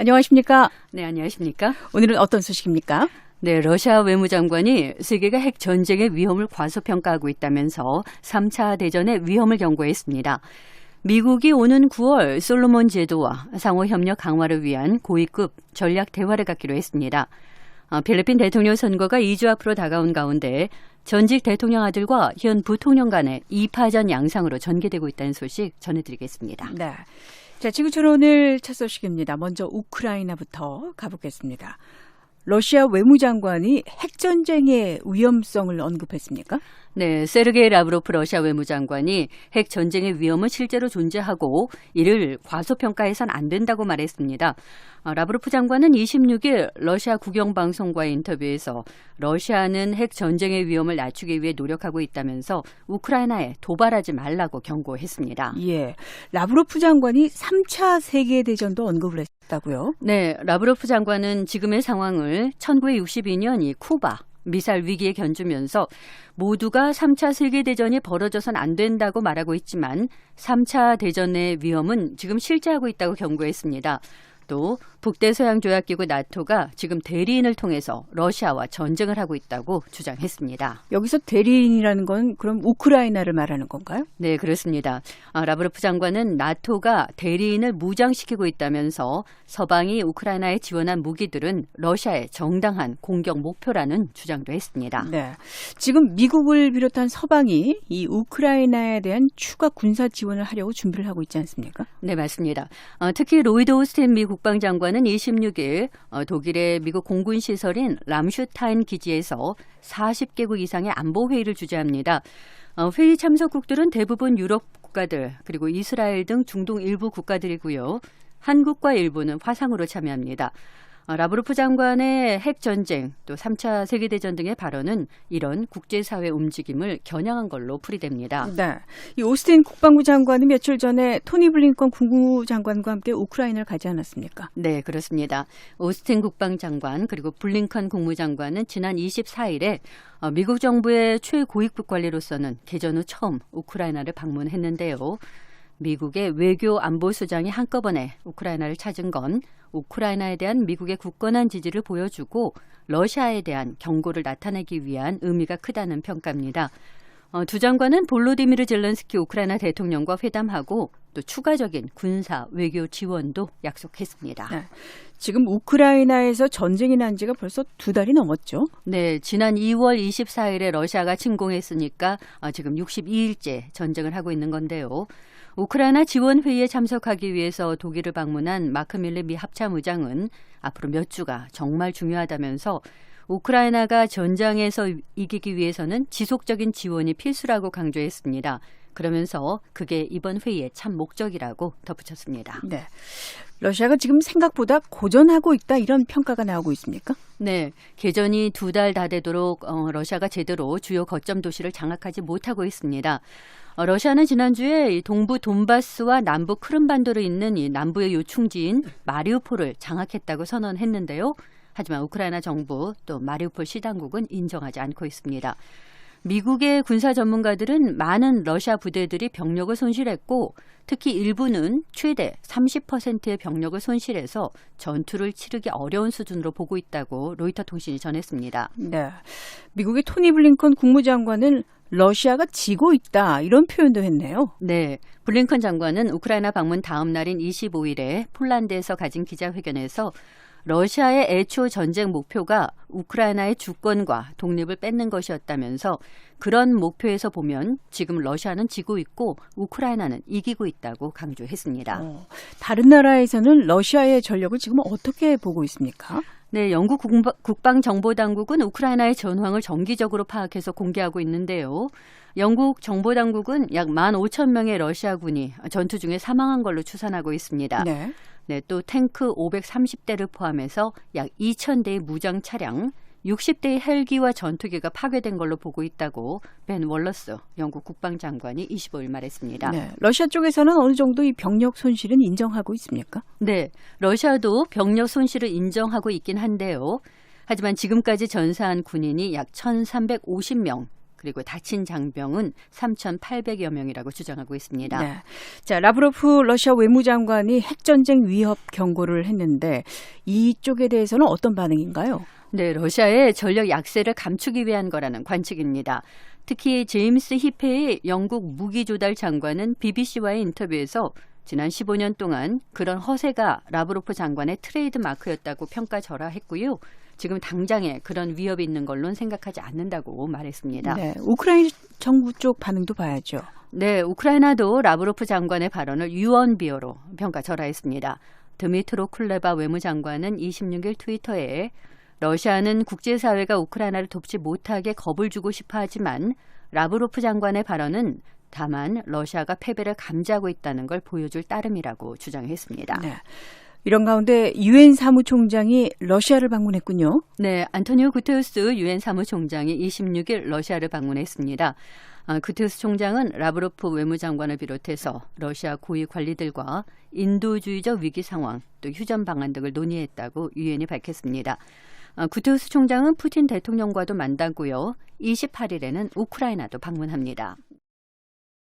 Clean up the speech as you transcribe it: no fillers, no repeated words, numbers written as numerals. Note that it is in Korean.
안녕하십니까? 네, 안녕하십니까? 오늘은 어떤 소식입니까? 네, 러시아 외무장관이 세계가 핵 전쟁의 위험을 과소평가하고 있다면서 3차 대전의 위험을 경고했습니다. 미국이 오는 9월 솔로몬 제도와 상호 협력 강화를 위한 고위급 전략 대화를 갖기로 했습니다. 필리핀 대통령 선거가 2주 앞으로 다가온 가운데 전직 대통령 아들과 현 부통령 간의 2파전 양상으로 전개되고 있다는 소식 전해드리겠습니다. 네. 자, 지구촌 오늘 첫 소식입니다. 먼저 우크라이나부터 가보겠습니다. 러시아 외무장관이 핵전쟁의 위험성을 언급했습니까? 네, 세르게이 라브로프 러시아 외무장관이 핵 전쟁의 위험은 실제로 존재하고 이를 과소평가해서는 안 된다고 말했습니다. 라브로프 장관은 26일 러시아 국영방송과의 인터뷰에서 러시아는 핵 전쟁의 위험을 낮추기 위해 노력하고 있다면서 우크라이나에 도발하지 말라고 경고했습니다. 예, 라브로프 장관이 3차 세계대전도 언급을 했다고요? 네, 라브로프 장관은 지금의 상황을 1962년 이 쿠바 미사일 위기에 견주면서 모두가 3차 세계대전이 벌어져선 안 된다고 말하고 있지만 3차 대전의 위험은 지금 실제하고 있다고 경고했습니다. 또 북대서양조약기구 나토가 지금 대리인을 통해서 러시아와 전쟁을 하고 있다고 주장했습니다. 여기서 대리인이라는 건 그럼 우크라이나를 말하는 건가요? 네, 그렇습니다. 라브로프 장관은 나토가 대리인을 무장시키고 있다면서 서방이 우크라이나에 지원한 무기들은 러시아의 정당한 공격 목표라는 주장도 했습니다. 네, 지금 미국을 비롯한 서방이 이 우크라이나에 대한 추가 군사 지원을 하려고 준비를 하고 있지 않습니까? 네, 맞습니다. 특히 로이드 오스틴 미 국방장관은 26일 독일의 미국 공군 시설인 람슈타인 기지에서 40개국 이상의 안보 회의를 주재합니다. 회의 참석국들은 대부분 유럽 국가들 그리고 이스라엘 등 중동 일부 국가들이고요. 한국과 일본은 화상으로 참여합니다. 라브로프 장관의 핵전쟁 또 3차 세계대전 등의 발언은 이런 국제사회 움직임을 겨냥한 걸로 풀이됩니다. 네, 이 오스틴 국방부 장관은 며칠 전에 토니 블링컨 국무장관과 함께 우크라이나를 가지 않았습니까? 네, 그렇습니다. 오스틴 국방장관 그리고 블링컨 국무장관은 지난 24일에 미국 정부의 최고위급 관리로서는 개전 후 처음 우크라이나를 방문했는데요. 미국의 외교 안보수장이 한꺼번에 우크라이나를 찾은 건 우크라이나에 대한 미국의 굳건한 지지를 보여주고 러시아에 대한 경고를 나타내기 위한 의미가 크다는 평가입니다. 두 장관은 볼로디미르 젤렌스키 우크라이나 대통령과 회담하고 또 추가적인 군사 외교 지원도 약속했습니다. 네. 지금 우크라이나에서 전쟁이 난 지가 벌써 2달이 넘었죠? 네, 지난 2월 24일에 러시아가 침공했으니까 지금 62일째 전쟁을 하고 있는 건데요. 우크라이나 지원회의에 참석하기 위해서 독일을 방문한 마크 밀레 미 합참의장은 앞으로 몇 주가 정말 중요하다면서 우크라이나가 전장에서 이기기 위해서는 지속적인 지원이 필수라고 강조했습니다. 그러면서 그게 이번 회의의 참 목적이라고 덧붙였습니다. 네, 러시아가 지금 생각보다 고전하고 있다 이런 평가가 나오고 있습니까? 네, 개전이 2달 다 되도록 러시아가 제대로 주요 거점 도시를 장악하지 못하고 있습니다. 러시아는 지난주에 동부 돈바스와 남부 크림반도를 잇는 이 남부의 요충지인 마리우폴을 장악했다고 선언했는데요. 하지만 우크라이나 정부 또 마리우폴 시당국은 인정하지 않고 있습니다. 미국의 군사 전문가들은 많은 러시아 부대들이 병력을 손실했고 특히 일부는 최대 30%의 병력을 손실해서 전투를 치르기 어려운 수준으로 보고 있다고 로이터 통신이 전했습니다. 네, 미국의 토니 블링컨 국무장관은 러시아가 지고 있다 이런 표현도 했네요. 네, 블링컨 장관은 우크라이나 방문 다음 날인 25일에 폴란드에서 가진 기자회견에서 러시아의 애초 전쟁 목표가 우크라이나의 주권과 독립을 뺏는 것이었다면서 그런 목표에서 보면 지금 러시아는 지고 있고 우크라이나는 이기고 있다고 강조했습니다. 다른 나라에서는 러시아의 전력을 지금 어떻게 보고 있습니까? 네, 영국 국방정보당국은 우크라이나의 전황을 정기적으로 파악해서 공개하고 있는데요. 영국 정보당국은 약 15,000명의 러시아군이 전투 중에 사망한 걸로 추산하고 있습니다. 네. 네, 또 탱크 530대를 포함해서 약 2,000대의 무장 차량, 60대의 헬기와 전투기가 파괴된 걸로 보고 있다고 벤 월러스 영국 국방장관이 25일 말했습니다. 네, 러시아 쪽에서는 어느 정도 이 병력 손실은 인정하고 있습니까? 네, 러시아도 병력 손실을 인정하고 있긴 한데요. 하지만 지금까지 전사한 군인이 약 1,350명, 그리고 다친 장병은 3,800여 명이라고 주장하고 있습니다. 네. 자, 라브로프 러시아 외무장관이 핵전쟁 위협 경고를 했는데 이쪽에 대해서는 어떤 반응인가요? 네, 러시아의 전력 약세를 감추기 위한 거라는 관측입니다. 특히 제임스 히페이 영국 무기조달 장관은 BBC와의 인터뷰에서 지난 15년 동안 그런 허세가 라브로프 장관의 트레이드 마크였다고 평가절하했고요. 지금 당장에 그런 위협이 있는 걸로는 생각하지 않는다고 말했습니다. 네, 우크라이나 정부 쪽 반응도 봐야죠. 네, 우크라이나도 라브로프 장관의 발언을 유언비어로 평가절하했습니다. 드미트로 쿨레바 외무장관은 26일 트위터에 러시아는 국제사회가 우크라이나를 돕지 못하게 겁을 주고 싶어 하지만 라브로프 장관의 발언은 다만 러시아가 패배를 감지하고 있다는 걸 보여줄 따름이라고 주장했습니다. 네. 이런 가운데 유엔 사무총장이 러시아를 방문했군요. 네, 안토니오 구테우스 유엔 사무총장이 26일 러시아를 방문했습니다. 구테우스 총장은 라브로프 외무장관을 비롯해서 러시아 고위 관리들과 인도주의적 위기 상황, 또 휴전 방안 등을 논의했다고 유엔이 밝혔습니다. 구테우스 총장은 푸틴 대통령과도 만나고요. 28일에는 우크라이나도 방문합니다.